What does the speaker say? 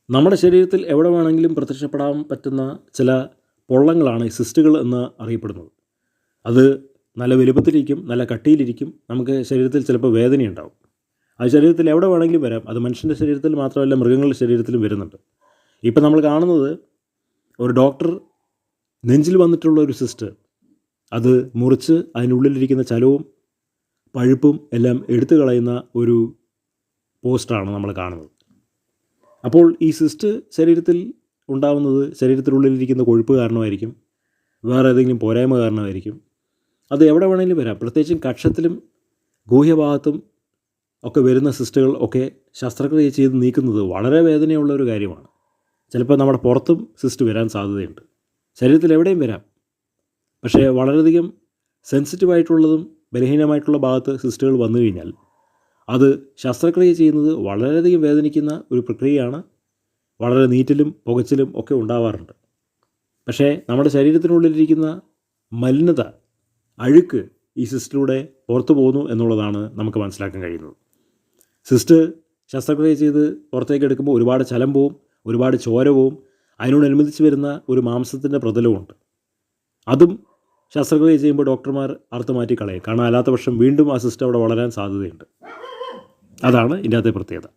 നമ്മുടെ ശരീരത്തിൽ എവിടെ വേണമെങ്കിലും പ്രത്യക്ഷപ്പെടാൻ പറ്റുന്ന ചില പൊള്ളങ്ങളാണ് ഈ സിസ്റ്റുകൾ എന്ന് അറിയപ്പെടുന്നത്. അത് നല്ല വലുപ്പത്തിലിരിക്കും, നല്ല കട്ടിയിലിരിക്കും. നമുക്ക് ശരീരത്തിൽ ചിലപ്പോൾ വേദനയുണ്ടാവും. അത് ശരീരത്തിൽ എവിടെ വേണമെങ്കിലും വരാം. അത് മനുഷ്യൻ്റെ ശരീരത്തിൽ മാത്രമല്ല, മൃഗങ്ങളുടെ ശരീരത്തിലും വരുന്നുണ്ട്. ഇപ്പം നമ്മൾ കാണുന്നത് ഒരു ഡോക്ടർ നെഞ്ചിൽ വന്നിട്ടുള്ള ഒരു സിസ്റ്റ് അത് മുറിച്ച് അതിനുള്ളിലിരിക്കുന്ന ചലവും പഴുപ്പും എല്ലാം എടുത്തു കളയുന്ന ഒരു പോസ്റ്റാണ് നമ്മൾ കാണുന്നത്. അപ്പോൾ ഈ സിസ്റ്റ് ശരീരത്തിൽ ഉണ്ടാകുന്നത് ശരീരത്തിനുള്ളിലിരിക്കുന്ന കൊഴുപ്പ് കാരണമായിരിക്കും, വേറെ ഏതെങ്കിലും പോരായ്മ കാരണമായിരിക്കും. അത് എവിടെ വേണമെങ്കിലും വരാം. പ്രത്യേകിച്ചും കക്ഷത്തിലും ഗൂഹ്യഭാഗത്തും ഒക്കെ വരുന്ന സിസ്റ്റുകൾ ഒക്കെ ശസ്ത്രക്രിയ ചെയ്ത് നീക്കുന്നത് വളരെ വേദനയുള്ള ഒരു കാര്യമാണ്. ചിലപ്പോൾ നമ്മുടെ പുറത്തും സിസ്റ്റ് വരാൻ സാധ്യതയുണ്ട്. ശരീരത്തിൽ എവിടെയും വരാം. പക്ഷേ വളരെയധികം സെൻസിറ്റീവായിട്ടുള്ളതും ബലഹീനമായിട്ടുള്ള ഭാഗത്ത് സിസ്റ്റുകൾ വന്നു കഴിഞ്ഞാൽ അത് ശസ്ത്രക്രിയ ചെയ്യുന്നത് വളരെയധികം വേദനിക്കുന്ന ഒരു പ്രക്രിയയാണ്. വളരെ നീറ്റലും പുകച്ചിലും ഒക്കെ ഉണ്ടാവാറുണ്ട്. പക്ഷേ നമ്മുടെ ശരീരത്തിനുള്ളിലിരിക്കുന്ന മലിനത, അഴുക്ക് ഈ സിസ്റ്റിലൂടെ പുറത്തു പോകുന്നു എന്നുള്ളതാണ് നമുക്ക് മനസ്സിലാക്കാൻ കഴിയുന്നത്. സിസ്റ്റ് ശസ്ത്രക്രിയ ചെയ്ത് പുറത്തേക്ക് എടുക്കുമ്പോൾ ഒരുപാട് ചലം പോവും, ഒരുപാട് ചോര പോവും. അതിനോടനുബന്ധിച്ച് വരുന്ന ഒരു മാംസത്തിൻ്റെ പ്രതലമുണ്ട്. അതും ശസ്ത്രക്രിയ ചെയ്യുമ്പോൾ ഡോക്ടർമാർ അറുത്ത് മാറ്റി കളയും. കാരണം അല്ലാത്ത പക്ഷം വീണ്ടും ആ സിസ്റ്റ് അവിടെ വളരാൻ സാധ്യതയുണ്ട്. അതാണ് ഇതിൻ്റെ അകത്തെ പ്രത്യേകത.